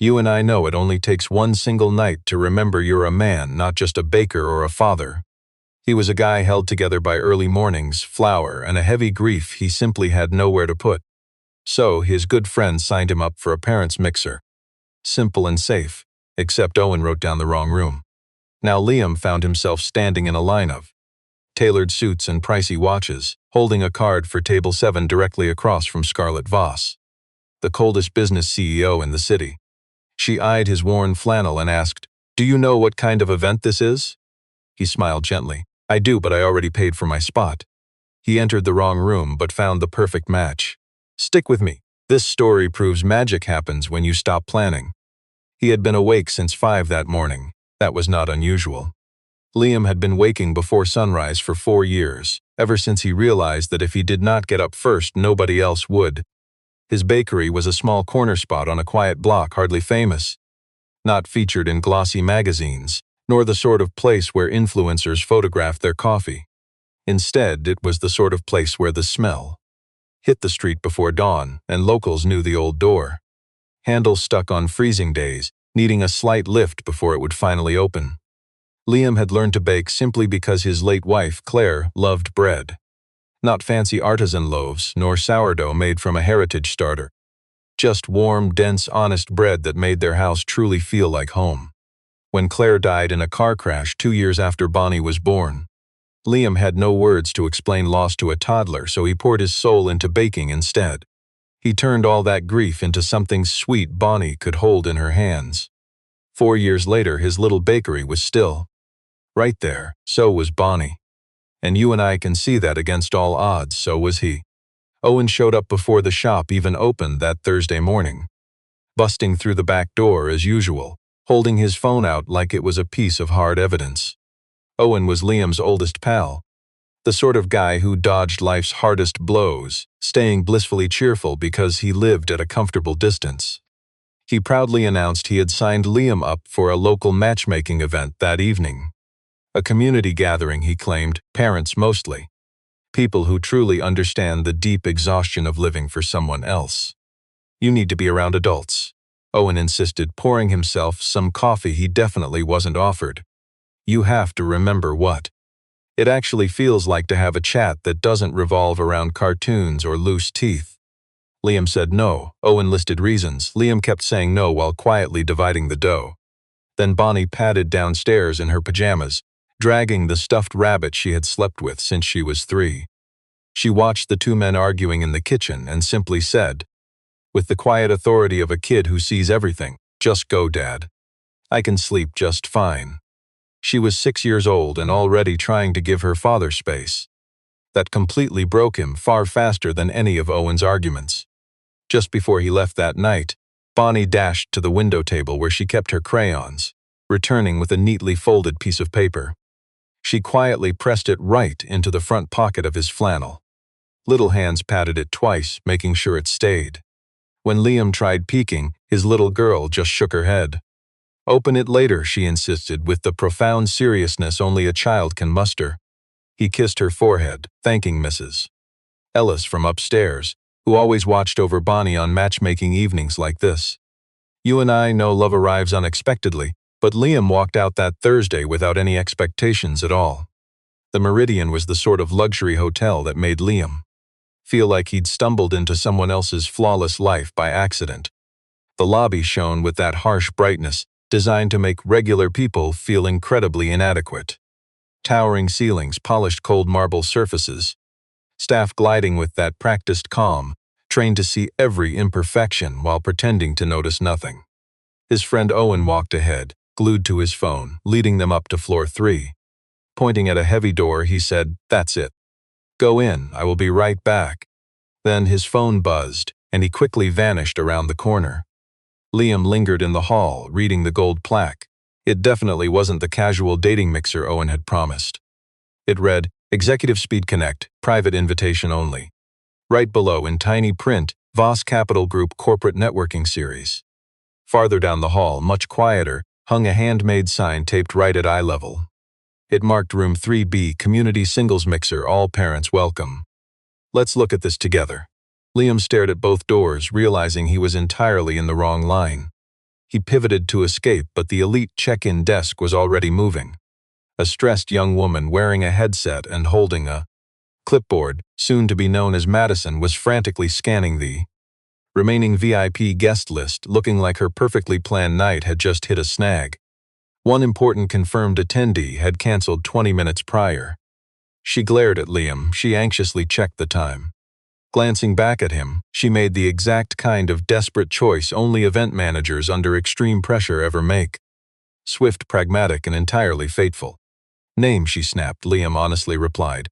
You and I know it only takes one single night to remember you're a man, not just a baker or a father. He was a guy held together by early mornings, flour, and a heavy grief he simply had nowhere to put. So his good friend signed him up for a parent's mixer. Simple and safe, except Owen wrote down the wrong room. Now Liam found himself standing in a line of tailored suits and pricey watches, holding a card for Table 7 directly across from Scarlett Voss, the coldest business CEO in the city. She eyed his worn flannel and asked, "Do you know what kind of event this is?" He smiled gently. "I do, but I already paid for my spot." He entered the wrong room but found the perfect match. Stick with me. This story proves magic happens when you stop planning. He had been awake since 5 that morning. That was not unusual. Liam had been waking before sunrise for 4 years, ever since he realized that if he did not get up first, nobody else would. His bakery was a small corner spot on a quiet block, hardly famous, not featured in glossy magazines, nor the sort of place where influencers photographed their coffee. Instead, it was the sort of place where the smell hit the street before dawn, and locals knew the old door. Handle stuck on freezing days, needing a slight lift before it would finally open. Liam had learned to bake simply because his late wife, Claire, loved bread. Not fancy artisan loaves, nor sourdough made from a heritage starter. Just warm, dense, honest bread that made their house truly feel like home. When Claire died in a car crash 2 years after Bonnie was born, Liam had no words to explain loss to a toddler, so he poured his soul into baking instead. He turned all that grief into something sweet Bonnie could hold in her hands. 4 years later, his little bakery was still right there. So was Bonnie. And you and I can see that against all odds, so was he. Owen showed up before the shop even opened that Thursday morning, busting through the back door as usual, holding his phone out like it was a piece of hard evidence. Owen was Liam's oldest pal, the sort of guy who dodged life's hardest blows, staying blissfully cheerful because he lived at a comfortable distance. He proudly announced he had signed Liam up for a local matchmaking event that evening. A community gathering, he claimed, parents mostly. People who truly understand the deep exhaustion of living for someone else. "You need to be around adults," Owen insisted, pouring himself some coffee he definitely wasn't offered. "You have to remember what it actually feels like to have a chat that doesn't revolve around cartoons or loose teeth." Liam said no. Owen listed reasons. Liam kept saying no while quietly dividing the dough. Then Bonnie padded downstairs in her pajamas, dragging the stuffed rabbit she had slept with since she was 3. She watched the 2 men arguing in the kitchen and simply said, with the quiet authority of a kid who sees everything, "Just go, Dad. I can sleep just fine." She was 6 years old and already trying to give her father space. That completely broke him far faster than any of Owen's arguments. Just before he left that night, Bonnie dashed to the window table where she kept her crayons, returning with a neatly folded piece of paper. She quietly pressed it right into the front pocket of his flannel. Little hands patted it twice, making sure it stayed. When Liam tried peeking, his little girl just shook her head. "Open it later," she insisted with the profound seriousness only a child can muster. He kissed her forehead, thanking Mrs. Ellis from upstairs, who always watched over Bonnie on matchmaking evenings like this. You and I know love arrives unexpectedly, but Liam walked out that Thursday without any expectations at all. The Meridian was the sort of luxury hotel that made Liam feel like he'd stumbled into someone else's flawless life by accident. The lobby shone with that harsh brightness, designed to make regular people feel incredibly inadequate. Towering ceilings, polished cold marble surfaces, staff gliding with that practiced calm, trained to see every imperfection while pretending to notice nothing. His friend Owen walked ahead, glued to his phone, leading them up to floor 3. Pointing at a heavy door, he said, "That's it. Go in, I will be right back." Then his phone buzzed, and he quickly vanished around the corner. Liam lingered in the hall, reading the gold plaque. It definitely wasn't the casual dating mixer Owen had promised. It read, "Executive Speed Connect, private invitation only." Right below, in tiny print, Voss Capital Group Corporate Networking Series. Farther down the hall, much quieter, hung a handmade sign taped right at eye level. It marked Room 3B, Community Singles Mixer, all parents welcome. "Let's look at this together." Liam stared at both doors, realizing he was entirely in the wrong line. He pivoted to escape, but the elite check-in desk was already moving. A stressed young woman wearing a headset and holding a clipboard, soon to be known as Madison, was frantically scanning the remaining VIP guest list, looking like her perfectly planned night had just hit a snag. One important confirmed attendee had canceled 20 minutes prior. She glared at Liam. She anxiously checked the time. Glancing back at him, she made the exact kind of desperate choice only event managers under extreme pressure ever make. Swift, pragmatic, and entirely fateful. "Name," she snapped. Liam honestly replied.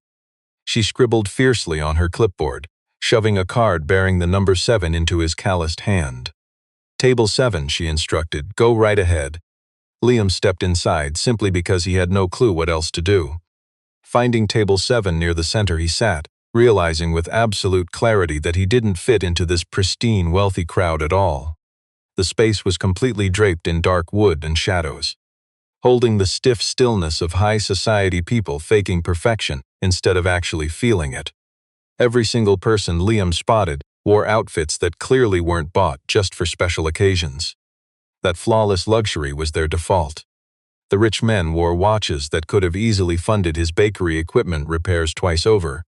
She scribbled fiercely on her clipboard, shoving a card bearing the number 7 into his calloused hand. "Table 7, she instructed. "Go right ahead." Liam stepped inside simply because he had no clue what else to do. Finding table 7 near the center, he sat, realizing with absolute clarity that he didn't fit into this pristine, wealthy crowd at all. The space was completely draped in dark wood and shadows, holding the stiff stillness of high society people faking perfection instead of actually feeling it. Every single person Liam spotted wore outfits that clearly weren't bought just for special occasions. That flawless luxury was their default. The rich men wore watches that could have easily funded his bakery equipment repairs twice over.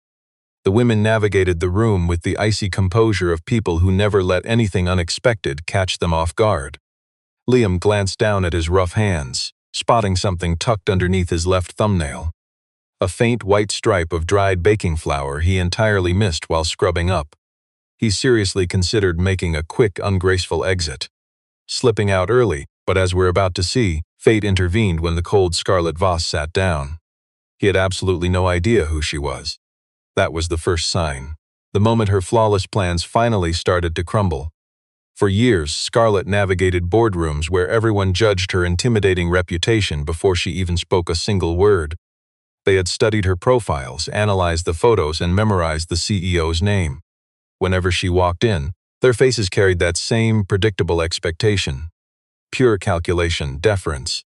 The women navigated the room with the icy composure of people who never let anything unexpected catch them off guard. Liam glanced down at his rough hands, spotting something tucked underneath his left thumbnail. A faint white stripe of dried baking flour he entirely missed while scrubbing up. He seriously considered making a quick, ungraceful exit. Slipping out early, but as we're about to see, fate intervened when the cold Scarlett Voss sat down. He had absolutely no idea who she was. That was the first sign. The moment her flawless plans finally started to crumble. For years, Scarlett navigated boardrooms where everyone judged her intimidating reputation before she even spoke a single word. They had studied her profiles, analyzed the photos, and memorized the CEO's name. Whenever she walked in, their faces carried that same predictable expectation. Pure calculation, deference,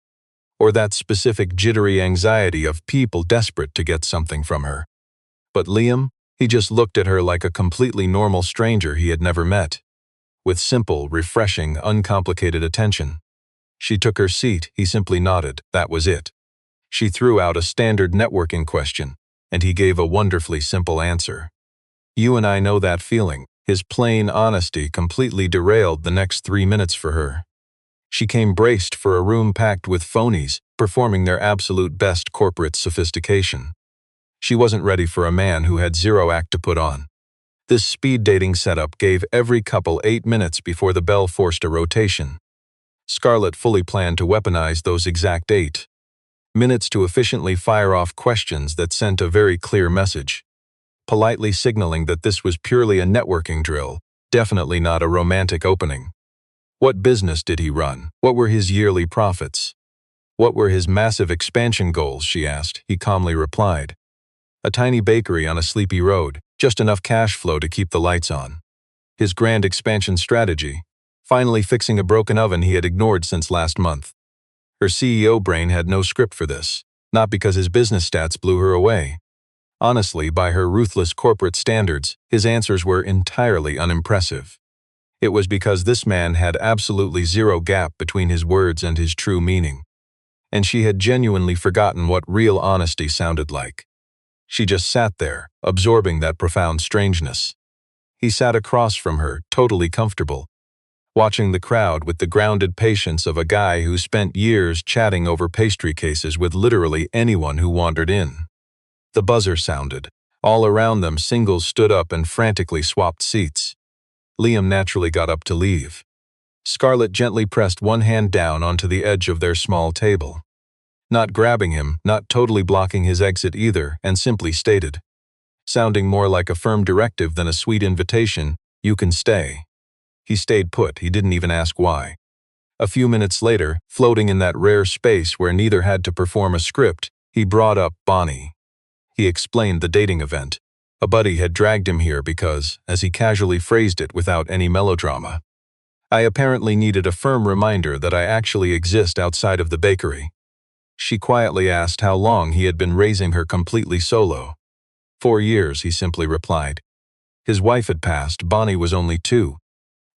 or that specific jittery anxiety of people desperate to get something from her. But Liam, he just looked at her like a completely normal stranger he had never met, with simple, refreshing, uncomplicated attention. She took her seat, he simply nodded. That was it. She threw out a standard networking question, and he gave a wonderfully simple answer. "You and I know that feeling." His plain honesty completely derailed the next 3 minutes for her. She came braced for a room packed with phonies, performing their absolute best corporate sophistication. She wasn't ready for a man who had zero act to put on. This speed dating setup gave every couple 8 minutes before the bell forced a rotation. Scarlett fully planned to weaponize those exact 8 minutes to efficiently fire off questions that sent a very clear message, politely signaling that this was purely a networking drill, definitely not a romantic opening. What business did he run? What were his yearly profits? What were his massive expansion goals, she asked. He calmly replied. A tiny bakery on a sleepy road, just enough cash flow to keep the lights on. His grand expansion strategy, finally fixing a broken oven he had ignored since last month. Her CEO brain had no script for this, not because his business stats blew her away. Honestly, by her ruthless corporate standards, his answers were entirely unimpressive. It was because this man had absolutely zero gap between his words and his true meaning. And she had genuinely forgotten what real honesty sounded like. She just sat there, absorbing that profound strangeness. He sat across from her, totally comfortable, watching the crowd with the grounded patience of a guy who spent years chatting over pastry cases with literally anyone who wandered in. The buzzer sounded. All around them, singles stood up and frantically swapped seats. Liam naturally got up to leave. Scarlett gently pressed one hand down onto the edge of their small table, not grabbing him, not totally blocking his exit either, and simply stated, sounding more like a firm directive than a sweet invitation, "You can stay." He stayed put. He didn't even ask why. A few minutes later, floating in that rare space where neither had to perform a script, he brought up Bonnie. He explained the dating event. A buddy had dragged him here because, as he casually phrased it without any melodrama, I apparently needed a firm reminder that I actually exist outside of the bakery. She quietly asked how long he had been raising her completely solo. 4 years, he simply replied. His wife had passed. Bonnie was only 2.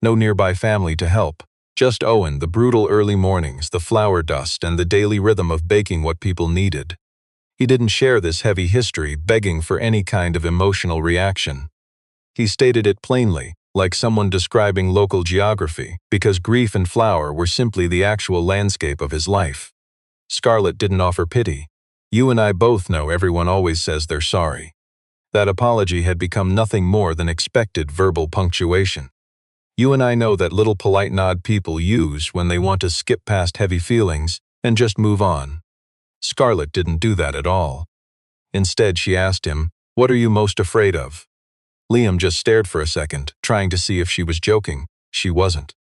No nearby family to help, Just Owen, the brutal early mornings, the flour dust, and the daily rhythm of baking what people needed. He didn't share this heavy history, begging for any kind of emotional reaction. He stated it plainly, like someone describing local geography, because grief and flour were simply the actual landscape of his life. Scarlett didn't offer pity. You and I both know everyone always says they're sorry. That apology had become nothing more than expected verbal punctuation. You and I know that little polite nod people use when they want to skip past heavy feelings and just move on. Scarlett didn't do that at all. Instead, she asked him, "What are you most afraid of?" Liam just stared for a second, trying to see if she was joking. She wasn't.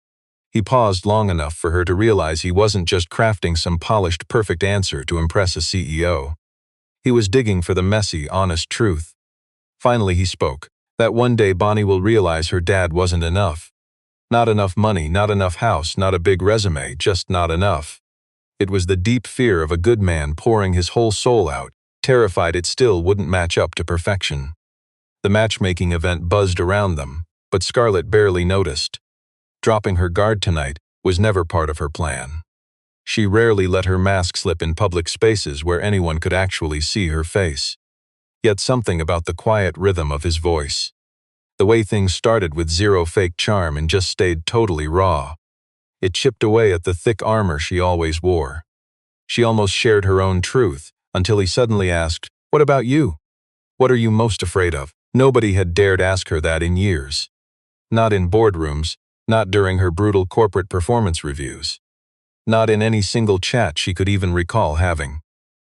He paused long enough for her to realize he wasn't just crafting some polished, perfect answer to impress a CEO. He was digging for the messy, honest truth. Finally, he spoke. That one day Bonnie will realize her dad wasn't enough. Not enough money, not enough house, not a big resume, just not enough. It was the deep fear of a good man pouring his whole soul out, terrified it still wouldn't match up to perfection. The matchmaking event buzzed around them, but Scarlett barely noticed. Dropping her guard tonight was never part of her plan. She rarely let her mask slip in public spaces where anyone could actually see her face. Yet something about the quiet rhythm of his voice. The way things started with zero fake charm and just stayed totally raw. It chipped away at the thick armor she always wore. She almost shared her own truth, until he suddenly asked, "What about you? What are you most afraid of?" Nobody had dared ask her that in years. Not in boardrooms, not during her brutal corporate performance reviews. Not in any single chat she could even recall having.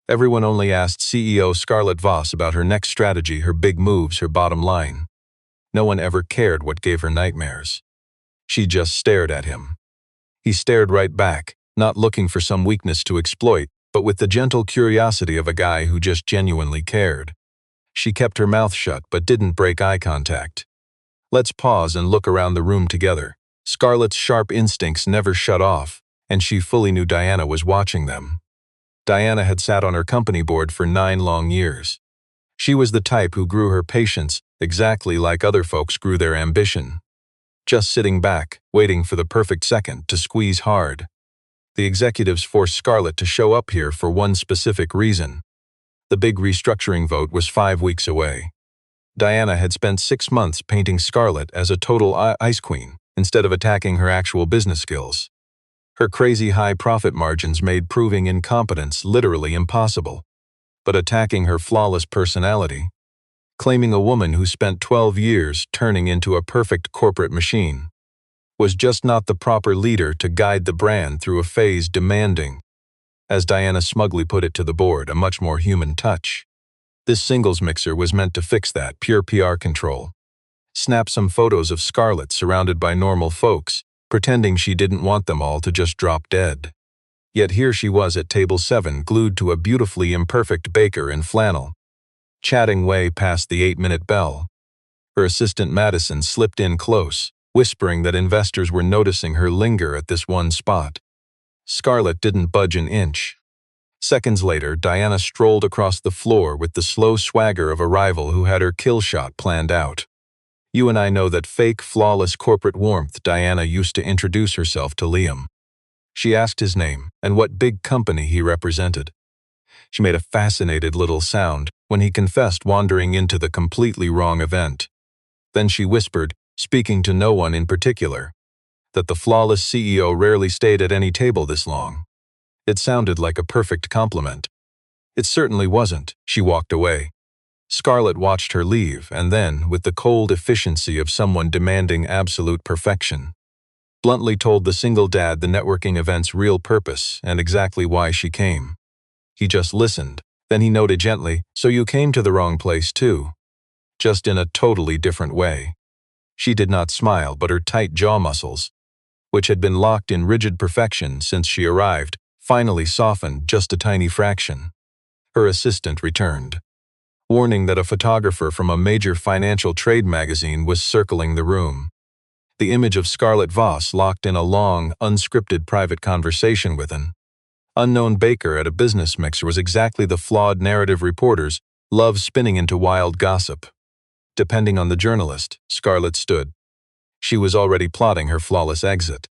Everyone only asked CEO Scarlett Voss about her next strategy, her big moves, her bottom line. No one ever cared what gave her nightmares. She just stared at him. He stared right back, not looking for some weakness to exploit, but with the gentle curiosity of a guy who just genuinely cared. She kept her mouth shut but didn't break eye contact. Let's pause and look around the room together. Scarlett's sharp instincts never shut off, and she fully knew Diana was watching them. Diana had sat on her company board for 9 long years. She was the type who grew her patience exactly like other folks grew their ambition. Just sitting back, waiting for the perfect second to squeeze hard. The executives forced Scarlett to show up here for one specific reason. The big restructuring vote was 5 weeks away. Diana had spent 6 months painting Scarlett as a total ice queen, instead of attacking her actual business skills. Her crazy high profit margins made proving incompetence literally impossible. But attacking her flawless personality, claiming a woman who spent 12 years turning into a perfect corporate machine, was just not the proper leader to guide the brand through a phase demanding, as Diana smugly put it to the board, a much more human touch. This singles mixer was meant to fix that, pure PR control. Snap some photos of Scarlett surrounded by normal folks, pretending she didn't want them all to just drop dead. Yet here she was at table 7, glued to a beautifully imperfect baker in flannel, chatting way past the 8-minute bell. Her assistant Madison slipped in close, whispering that investors were noticing her linger at this one spot. Scarlett didn't budge an inch. Seconds later, Diana strolled across the floor with the slow swagger of a rival who had her kill shot planned out. You and I know that fake, flawless corporate warmth. Diana used to introduce herself to Liam. She asked his name and what big company he represented. She made a fascinated little sound when he confessed wandering into the completely wrong event. Then she whispered, speaking to no one in particular, that the flawless CEO rarely stayed at any table this long. It sounded like a perfect compliment. It certainly wasn't. She walked away. Scarlett watched her leave, and then, with the cold efficiency of someone demanding absolute perfection, bluntly told the single dad the networking event's real purpose and exactly why she came. He just listened. Then he noted gently, "So you came to the wrong place too." Just in a totally different way. She did not smile, but her tight jaw muscles, which had been locked in rigid perfection since she arrived, finally softened just a tiny fraction. Her assistant returned, warning that a photographer from a major financial trade magazine was circling the room. The image of Scarlett Voss locked in a long, unscripted private conversation with an unknown baker at a business mixer was exactly the flawed narrative reporters love spinning into wild gossip. Depending on the journalist, Scarlett stood. She was already plotting her flawless exit.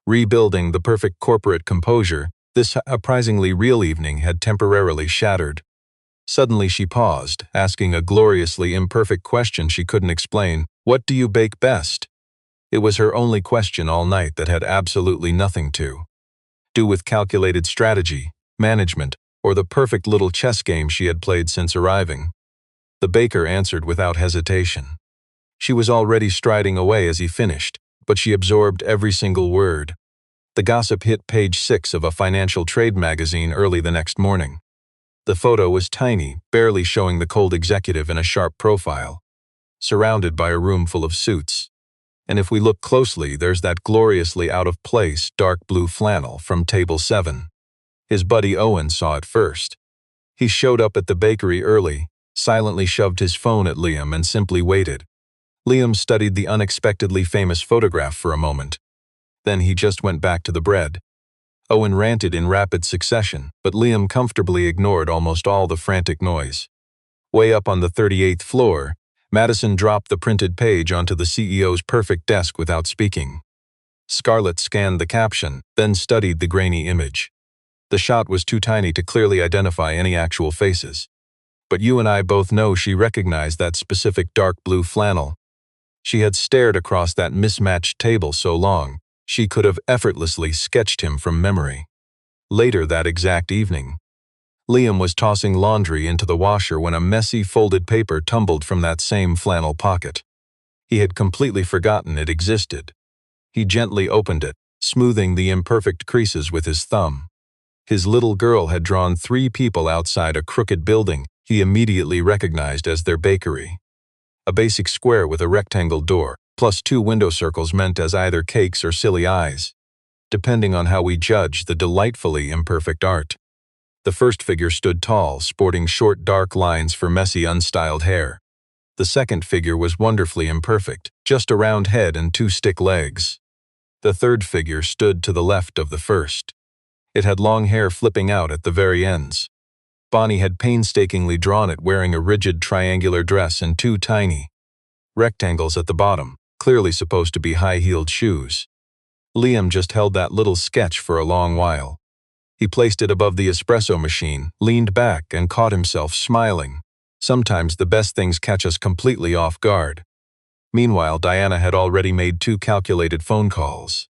Rebuilding the perfect corporate composure, this surprisingly real evening had temporarily shattered. Suddenly she paused, asking a gloriously imperfect question she couldn't explain. "What do you bake best?" It was her only question all night that had absolutely nothing to do with calculated strategy, management, or the perfect little chess game she had played since arriving. The baker answered without hesitation. She was already striding away as he finished, but she absorbed every single word. The gossip hit page 6 of a financial trade magazine early the next morning. The photo was tiny, barely showing the cold executive in a sharp profile, surrounded by a room full of suits. And if we look closely, there's that gloriously out-of-place dark blue flannel from Table 7. His buddy Owen saw it first. He showed up at the bakery early, silently shoved his phone at Liam and simply waited. Liam studied the unexpectedly famous photograph for a moment. Then he just went back to the bread. Owen ranted in rapid succession, but Liam comfortably ignored almost all the frantic noise. Way up on the 38th floor, Madison dropped the printed page onto the CEO's perfect desk without speaking. Scarlett scanned the caption, then studied the grainy image. The shot was too tiny to clearly identify any actual faces. But you and I both know she recognized that specific dark blue flannel. She had stared across that mismatched table so long, she could have effortlessly sketched him from memory. Later that exact evening, Liam was tossing laundry into the washer when a messy folded paper tumbled from that same flannel pocket. He had completely forgotten it existed. He gently opened it, smoothing the imperfect creases with his thumb. His little girl had drawn 3 people outside a crooked building he immediately recognized as their bakery. A basic square with a rectangle door, plus 2 window circles meant as either cakes or silly eyes, depending on how we judge the delightfully imperfect art. The first figure stood tall, sporting short dark lines for messy unstyled hair. The second figure was wonderfully imperfect, just a round head and 2 stick legs. The third figure stood to the left of the first. It had long hair flipping out at the very ends. Bonnie had painstakingly drawn it wearing a rigid triangular dress and 2 tiny rectangles at the bottom, clearly supposed to be high-heeled shoes. Liam just held that little sketch for a long while. He placed it above the espresso machine, leaned back, and caught himself smiling. Sometimes the best things catch us completely off guard. Meanwhile, Diana had already made 2 calculated phone calls.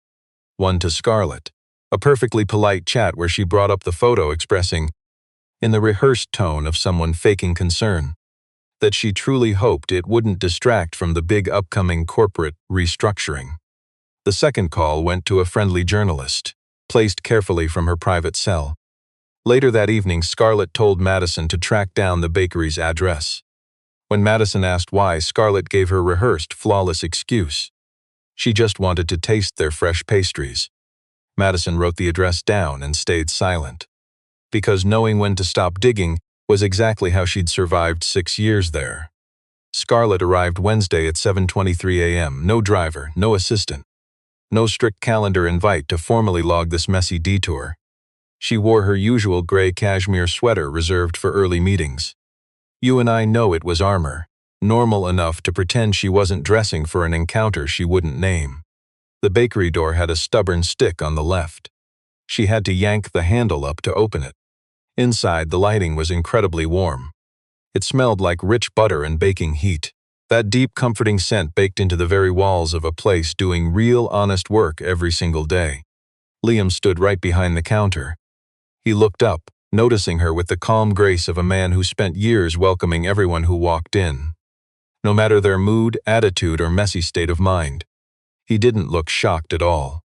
One to Scarlett, a perfectly polite chat where she brought up the photo expressing, in the rehearsed tone of someone faking concern, that she truly hoped it wouldn't distract from the big upcoming corporate restructuring. The second call went to a friendly journalist, placed carefully from her private cell. Later that evening, Scarlett told Madison to track down the bakery's address. When Madison asked why, Scarlett gave her rehearsed, flawless excuse. She just wanted to taste their fresh pastries. Madison wrote the address down and stayed silent. Because knowing when to stop digging was exactly how she'd survived 6 years there. Scarlett arrived Wednesday at 7:23 a.m., no driver, no assistant. No strict calendar invite to formally log this messy detour. She wore her usual gray cashmere sweater reserved for early meetings. You and I know it was armor, normal enough to pretend she wasn't dressing for an encounter she wouldn't name. The bakery door had a stubborn stick on the left. She had to yank the handle up to open it. Inside, the lighting was incredibly warm. It smelled like rich butter and baking heat. That deep, comforting scent baked into the very walls of a place doing real, honest work every single day. Liam stood right behind the counter. He looked up, noticing her with the calm grace of a man who spent years welcoming everyone who walked in, no matter their mood, attitude, or messy state of mind. He didn't look shocked at all.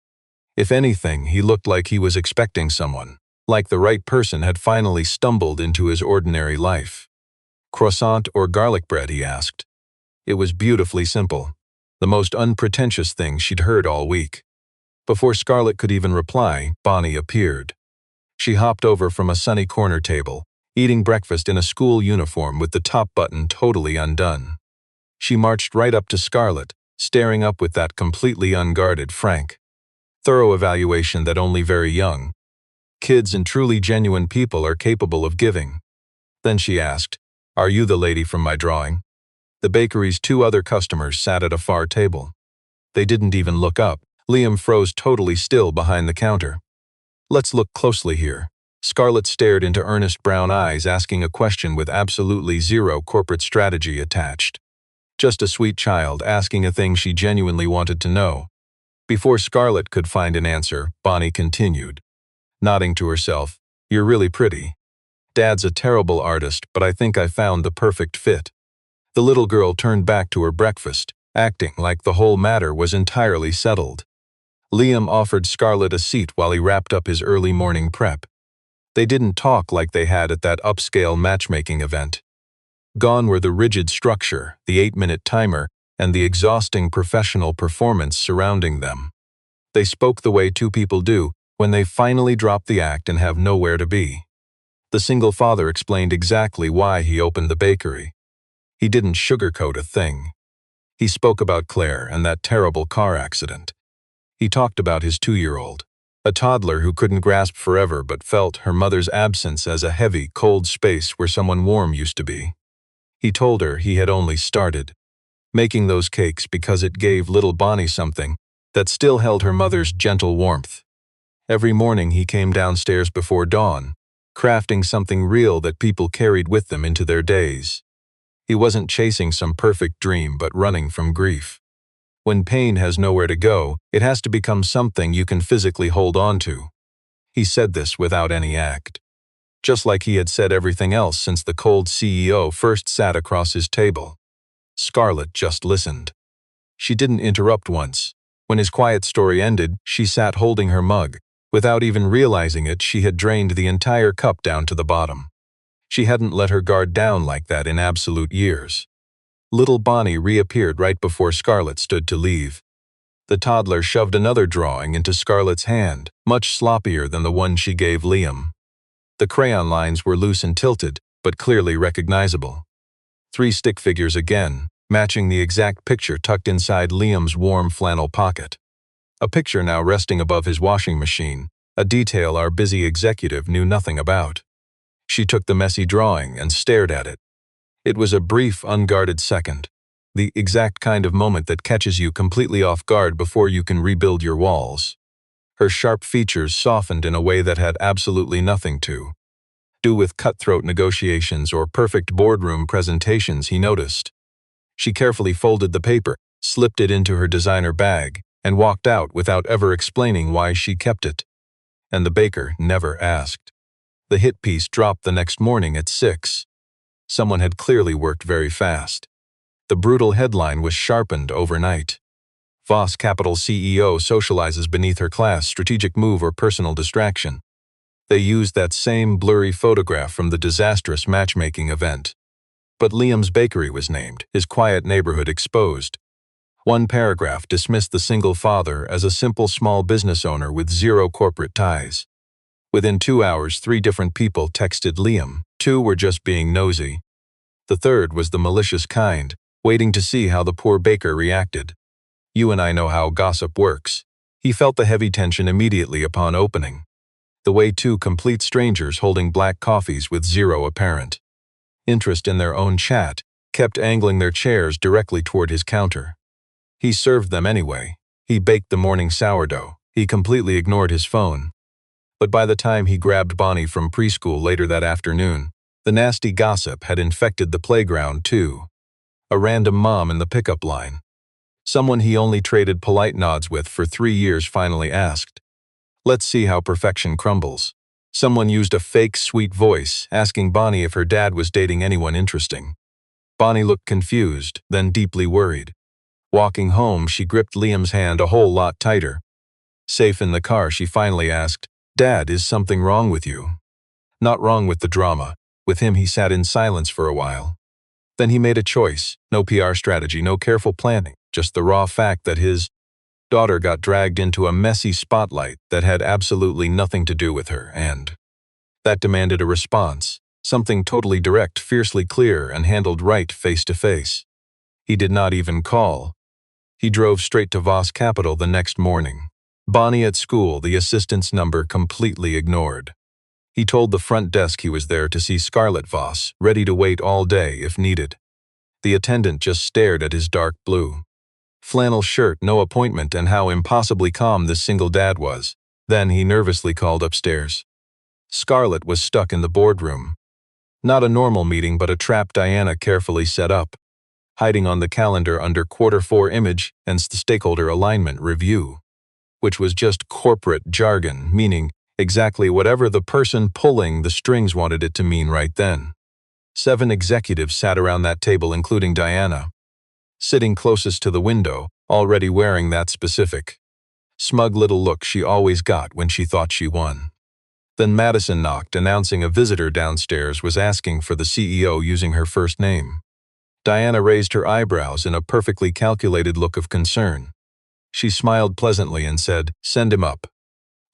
If anything, he looked like he was expecting someone, like the right person had finally stumbled into his ordinary life. "Croissant or garlic bread?" he asked. It was beautifully simple, the most unpretentious thing she'd heard all week. Before Scarlett could even reply, Bonnie appeared. She hopped over from a sunny corner table, eating breakfast in a school uniform with the top button totally undone. She marched right up to Scarlett, staring up with that completely unguarded, frank, thorough evaluation that only very young kids and truly genuine people are capable of giving. Then she asked, "Are you the lady from my drawing?" The bakery's 2 other customers sat at a far table. They didn't even look up, Liam froze totally still behind the counter. Let's look closely here. Scarlett stared into earnest brown eyes, asking a question with absolutely zero corporate strategy attached. Just a sweet child asking a thing she genuinely wanted to know. Before Scarlett could find an answer, Bonnie continued, nodding to herself, "You're really pretty. Dad's a terrible artist, but I think I found the perfect fit." The little girl turned back to her breakfast, acting like the whole matter was entirely settled. Liam offered Scarlett a seat while he wrapped up his early morning prep. They didn't talk like they had at that upscale matchmaking event. Gone were the rigid structure, the 8-minute timer, and the exhausting professional performance surrounding them. They spoke the way two people do when they finally drop the act and have nowhere to be. The single father explained exactly why he opened the bakery. He didn't sugarcoat a thing. He spoke about Claire and that terrible car accident. He talked about his 2-year-old, a toddler who couldn't grasp forever but felt her mother's absence as a heavy, cold space where someone warm used to be. He told her he had only started, making those cakes because it gave little Bonnie something that still held her mother's gentle warmth. Every morning he came downstairs before dawn, crafting something real that people carried with them into their days. He wasn't chasing some perfect dream but running from grief. When pain has nowhere to go, it has to become something you can physically hold on to. He said this without any act. Just like he had said everything else since the cold CEO first sat across his table. Scarlett just listened. She didn't interrupt once. When his quiet story ended, she sat holding her mug. Without even realizing it, she had drained the entire cup down to the bottom. She hadn't let her guard down like that in absolute years. Little Bonnie reappeared right before Scarlett stood to leave. The toddler shoved another drawing into Scarlett's hand, much sloppier than the one she gave Liam. The crayon lines were loose and tilted, but clearly recognizable. 3 stick figures again, matching the exact picture tucked inside Liam's warm flannel pocket. A picture now resting above his washing machine, a detail our busy executive knew nothing about. She took the messy drawing and stared at it. It was a brief, unguarded second, the exact kind of moment that catches you completely off guard before you can rebuild your walls. Her sharp features softened in a way that had absolutely nothing to do with cutthroat negotiations or perfect boardroom presentations, he noticed. She carefully folded the paper, slipped it into her designer bag, and walked out without ever explaining why she kept it. And the baker never asked. The hit piece dropped the next morning at 6. Someone had clearly worked very fast. The brutal headline was sharpened overnight. Voss Capital CEO socializes beneath her class, strategic move or personal distraction. They used that same blurry photograph from the disastrous matchmaking event. But Liam's bakery was named, his quiet neighborhood exposed. One paragraph dismissed the single father as a simple small business owner with zero corporate ties. Within 2 hours, 3 different people texted Liam. 2 were just being nosy. The third was the malicious kind, waiting to see how the poor baker reacted. You and I know how gossip works. He felt the heavy tension immediately upon opening. The way 2 complete strangers holding black coffees with zero apparent interest in their own chat kept angling their chairs directly toward his counter. He served them anyway. He baked the morning sourdough. He completely ignored his phone. But by the time he grabbed Bonnie from preschool later that afternoon, the nasty gossip had infected the playground too. A random mom in the pickup line. Someone he only traded polite nods with for 3 years finally asked, "Let's see how perfection crumbles." Someone used a fake sweet voice, asking Bonnie if her dad was dating anyone interesting. Bonnie looked confused, then deeply worried. Walking home, she gripped Liam's hand a whole lot tighter. Safe in the car, she finally asked, "Dad, is something wrong with you?" Not wrong with the drama. With him, he sat in silence for a while. Then he made a choice. No PR strategy, no careful planning, just the raw fact that his daughter got dragged into a messy spotlight that had absolutely nothing to do with her, and that demanded a response, something totally direct, fiercely clear, and handled right face to face. He did not even call. He drove straight to Voss Capital the next morning. Bonnie at school, the assistant's number completely ignored. He told the front desk he was there to see Scarlett Voss, ready to wait all day if needed. The attendant just stared at his dark blue. Flannel shirt, no appointment, and how impossibly calm this single dad was. Then he nervously called upstairs. Scarlett was stuck in the boardroom. Not a normal meeting, but a trap Diana carefully set up, hiding on the calendar under Q4 image and stakeholder alignment review, which was just corporate jargon, meaning exactly whatever the person pulling the strings wanted it to mean right then. 7 executives sat around that table, including Diana, sitting closest to the window, already wearing that specific smug little look she always got when she thought she won. Then Madison knocked, announcing a visitor downstairs was asking for the CEO using her first name. Diana raised her eyebrows in a perfectly calculated look of concern. She smiled pleasantly and said, "Send him up."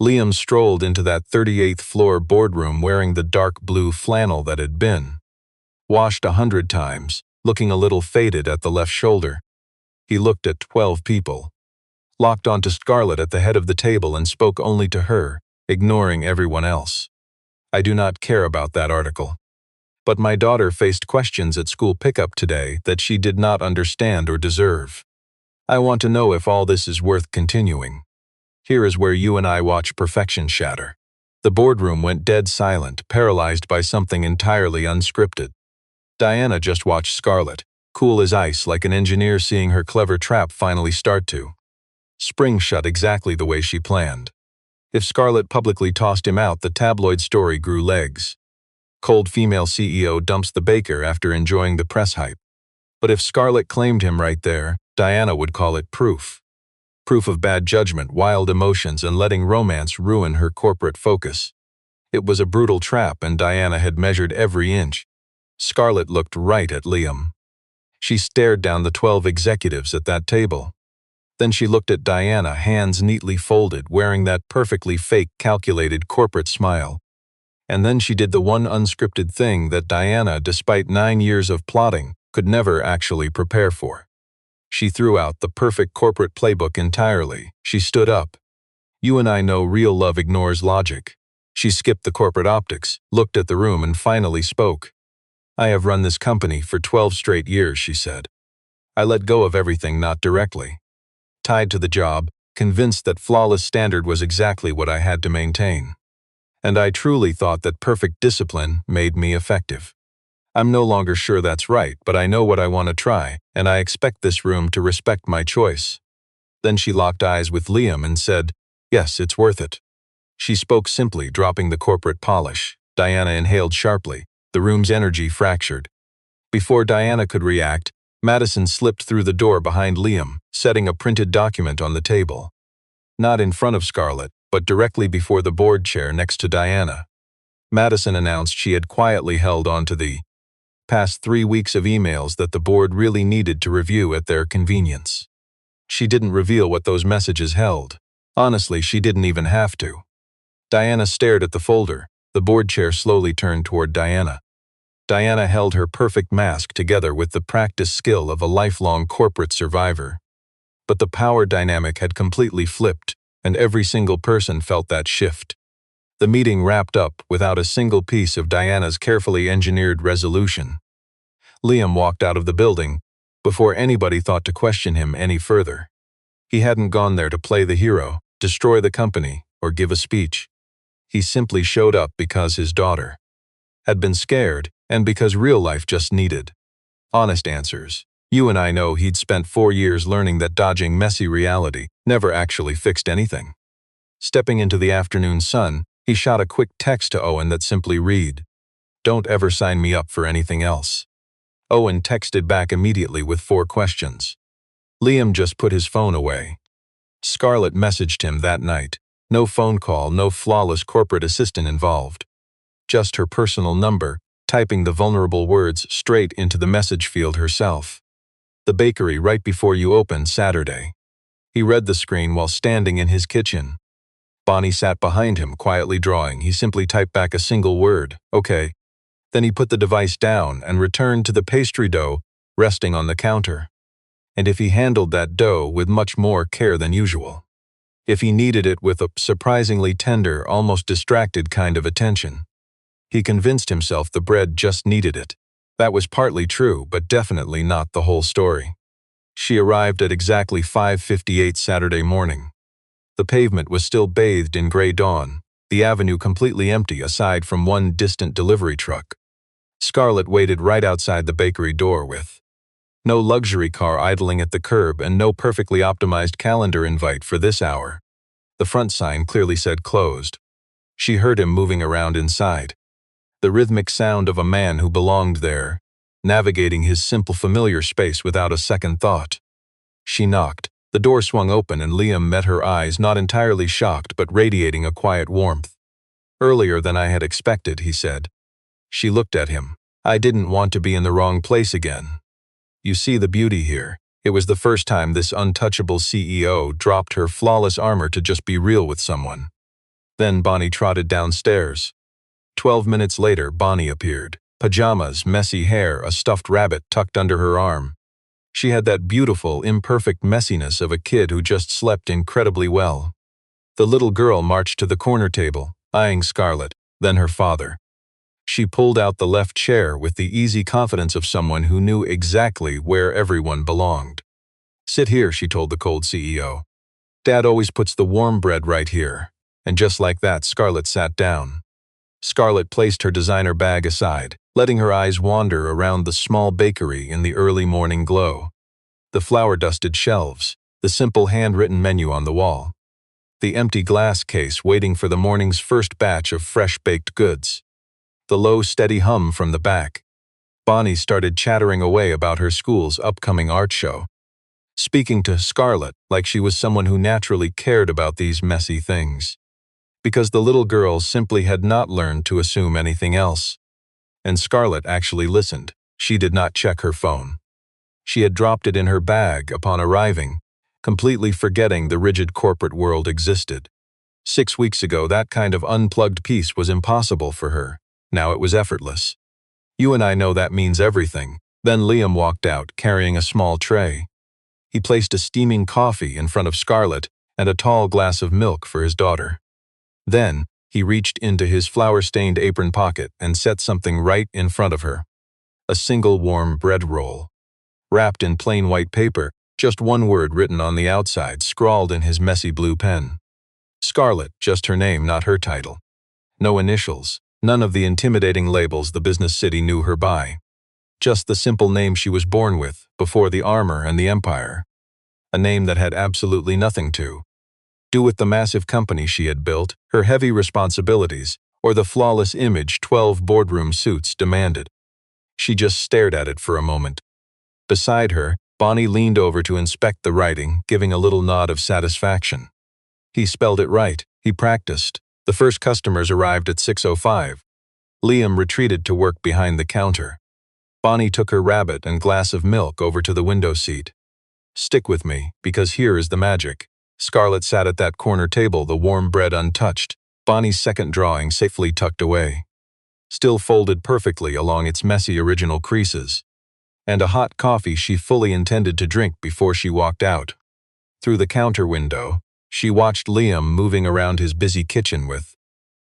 Liam strolled into that 38th floor boardroom wearing the dark blue flannel that had been washed 100 times, looking a little faded at the left shoulder. He looked at 12 people, locked onto Scarlett at the head of the table, and spoke only to her, ignoring everyone else. "I do not care about that article. But my daughter faced questions at school pickup today that she did not understand or deserve. I want to know if all this is worth continuing. Here is where you and I watch perfection shatter." The boardroom went dead silent, paralyzed by something entirely unscripted. Diana just watched Scarlett, cool as ice, like an engineer seeing her clever trap finally start to spring shut exactly the way she planned. If Scarlett publicly tossed him out, the tabloid story grew legs. Cold female CEO dumps the baker after enjoying the press hype. But if Scarlett claimed him right there, Diana would call it proof. Proof of bad judgment, wild emotions, and letting romance ruin her corporate focus. It was a brutal trap, and Diana had measured every inch. Scarlett looked right at Liam. She stared down the 12 executives at that table. Then she looked at Diana, hands neatly folded, wearing that perfectly fake, calculated corporate smile. And then she did the one unscripted thing that Diana, despite 9 years of plotting, could never actually prepare for. She threw out the perfect corporate playbook entirely. She stood up. You and I know real love ignores logic. She skipped the corporate optics, looked at the room, and finally spoke. "I have run this company for 12 straight years," she said. "I let go of everything, not directly. Tied to the job, convinced that flawless standard was exactly what I had to maintain. And I truly thought that perfect discipline made me effective. I'm no longer sure that's right, but I know what I want to try, and I expect this room to respect my choice." Then she locked eyes with Liam and said, "Yes, it's worth it." She spoke simply, dropping the corporate polish. Diana inhaled sharply. The room's energy fractured. Before Diana could react, Madison slipped through the door behind Liam, setting a printed document on the table. Not in front of Scarlett, but directly before the board chair next to Diana. Madison announced she had quietly held on to the past 3 weeks of emails that the board really needed to review at their convenience. She didn't reveal what those messages held. Honestly, she didn't even have to. Diana stared at the folder. The board chair slowly turned toward Diana. Diana held her perfect mask together with the practiced skill of a lifelong corporate survivor. But the power dynamic had completely flipped, and every single person felt that shift. The meeting wrapped up without a single piece of Diana's carefully engineered resolution. Liam walked out of the building before anybody thought to question him any further. He hadn't gone there to play the hero, destroy the company, or give a speech. He simply showed up because his daughter had been scared, and because real life just needed honest answers. You and I know he'd spent 4 years learning that dodging messy reality never actually fixed anything. Stepping into the afternoon sun, he shot a quick text to Owen that simply read, "Don't ever sign me up for anything else." Owen texted back immediately with 4 questions. Liam just put his phone away. Scarlett messaged him that night. No phone call, no flawless corporate assistant involved. Just her personal number, typing the vulnerable words straight into the message field herself. "The bakery right before you open Saturday." He read the screen while standing in his kitchen. Bonnie sat behind him, quietly drawing. He simply typed back a single word, "Okay." Then he put the device down and returned to the pastry dough resting on the counter. And if he handled that dough with much more care than usual. If he kneaded it with a surprisingly tender, almost distracted kind of attention. He convinced himself the bread just needed it. That was partly true, but definitely not the whole story. She arrived at exactly 5:58 Saturday morning. The pavement was still bathed in gray dawn, the avenue completely empty aside from one distant delivery truck. Scarlett waited right outside the bakery door with no luxury car idling at the curb and no perfectly optimized calendar invite for this hour. The front sign clearly said closed. She heard him moving around inside. The rhythmic sound of a man who belonged there, navigating his simple familiar space without a second thought. She knocked. The door swung open and Liam met her eyes, not entirely shocked but radiating a quiet warmth. "Earlier than I had expected," he said. She looked at him. "I didn't want to be in the wrong place again. You see the beauty here." It was the first time this untouchable CEO dropped her flawless armor to just be real with someone. Then Bonnie trotted downstairs. 12 minutes later, Bonnie appeared. Pajamas, messy hair, a stuffed rabbit tucked under her arm. She had that beautiful, imperfect messiness of a kid who just slept incredibly well. The little girl marched to the corner table, eyeing Scarlett, then her father. She pulled out the left chair with the easy confidence of someone who knew exactly where everyone belonged. "Sit here," she told the cold CEO. "Dad always puts the warm bread right here." And just like that, Scarlett sat down. Scarlett placed her designer bag aside, letting her eyes wander around the small bakery in the early morning glow. The flour-dusted shelves, the simple handwritten menu on the wall, the empty glass case waiting for the morning's first batch of fresh-baked goods. The low, steady hum from the back. Bonnie started chattering away about her school's upcoming art show, speaking to Scarlett like she was someone who naturally cared about these messy things. Because the little girl simply had not learned to assume anything else. And Scarlett actually listened. She did not check her phone. She had dropped it in her bag upon arriving, completely forgetting the rigid corporate world existed. 6 weeks ago, that kind of unplugged peace was impossible for her. Now it was effortless. "You and I know that means everything." Then Liam walked out, carrying a small tray. He placed a steaming coffee in front of Scarlett and a tall glass of milk for his daughter. Then, he reached into his flour-stained apron pocket and set something right in front of her. A single warm bread roll. Wrapped in plain white paper, just one word written on the outside, scrawled in his messy blue pen. Scarlett, just her name, not her title. No initials, none of the intimidating labels the business city knew her by. Just the simple name she was born with, before the armor and the empire. A name that had absolutely nothing to do with the massive company she had built, her heavy responsibilities, or the flawless image 12 boardroom suits demanded. She just stared at it for a moment. Beside her, Bonnie leaned over to inspect the writing, giving a little nod of satisfaction. He spelled it right. He practiced. The first customers arrived at 6:05. Liam retreated to work behind the counter. Bonnie took her rabbit and glass of milk over to the window seat. "Stick with me, because here is the magic." Scarlett sat at that corner table, the warm bread untouched, Bonnie's second drawing safely tucked away, still folded perfectly along its messy original creases, and a hot coffee she fully intended to drink before she walked out. Through the counter window, she watched Liam moving around his busy kitchen with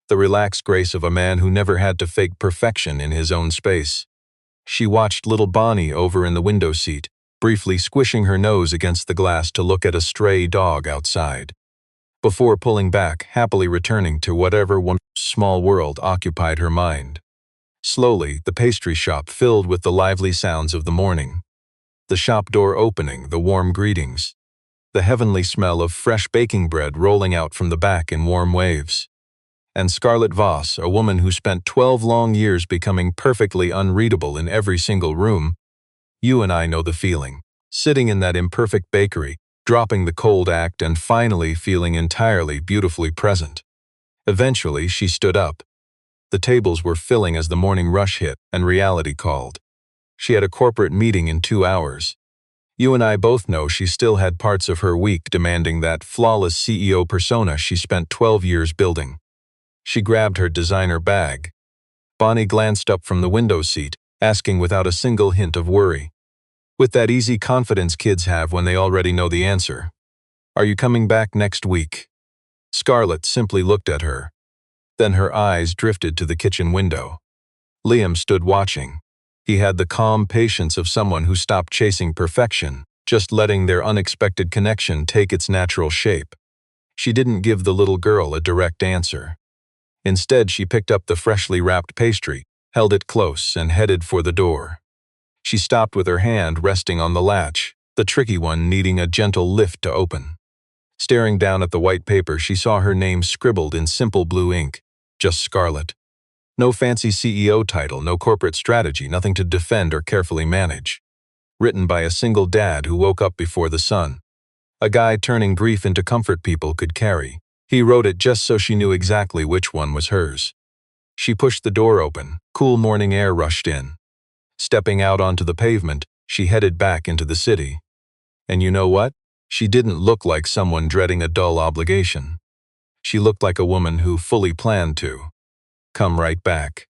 the relaxed grace of a man who never had to fake perfection in his own space. She watched little Bonnie over in the window seat, briefly squishing her nose against the glass to look at a stray dog outside, before pulling back, happily returning to whatever one small world occupied her mind. Slowly, the pastry shop filled with the lively sounds of the morning. The shop door opening, the warm greetings, the heavenly smell of fresh baking bread rolling out from the back in warm waves. And Scarlett Voss, a woman who spent 12 long years becoming perfectly unreadable in every single room. You and I know the feeling. Sitting in that imperfect bakery, dropping the cold act and finally feeling entirely beautifully present. Eventually, she stood up. The tables were filling as the morning rush hit and reality called. She had a corporate meeting in 2 hours. You and I both know she still had parts of her week demanding that flawless CEO persona she spent 12 years building. She grabbed her designer bag. Bonnie glanced up from the window seat, asking without a single hint of worry, with that easy confidence kids have when they already know the answer. "Are you coming back next week?" Scarlett simply looked at her. Then her eyes drifted to the kitchen window. Liam stood watching. He had the calm patience of someone who stopped chasing perfection just letting their unexpected connection take its natural shape. She didn't give the little girl a direct answer. Instead, she picked up the freshly wrapped pastry, held it close, and headed for the door. She stopped with her hand resting on the latch, the tricky one needing a gentle lift to open. Staring down at the white paper, she saw her name scribbled in simple blue ink, just Scarlett. No fancy CEO title, no corporate strategy, nothing to defend or carefully manage. Written by a single dad who woke up before the sun. A guy turning grief into comfort people could carry. He wrote it just so she knew exactly which one was hers. She pushed the door open. Cool morning air rushed in. Stepping out onto the pavement, she headed back into the city. And you know what? She didn't look like someone dreading a dull obligation. She looked like a woman who fully planned to come right back.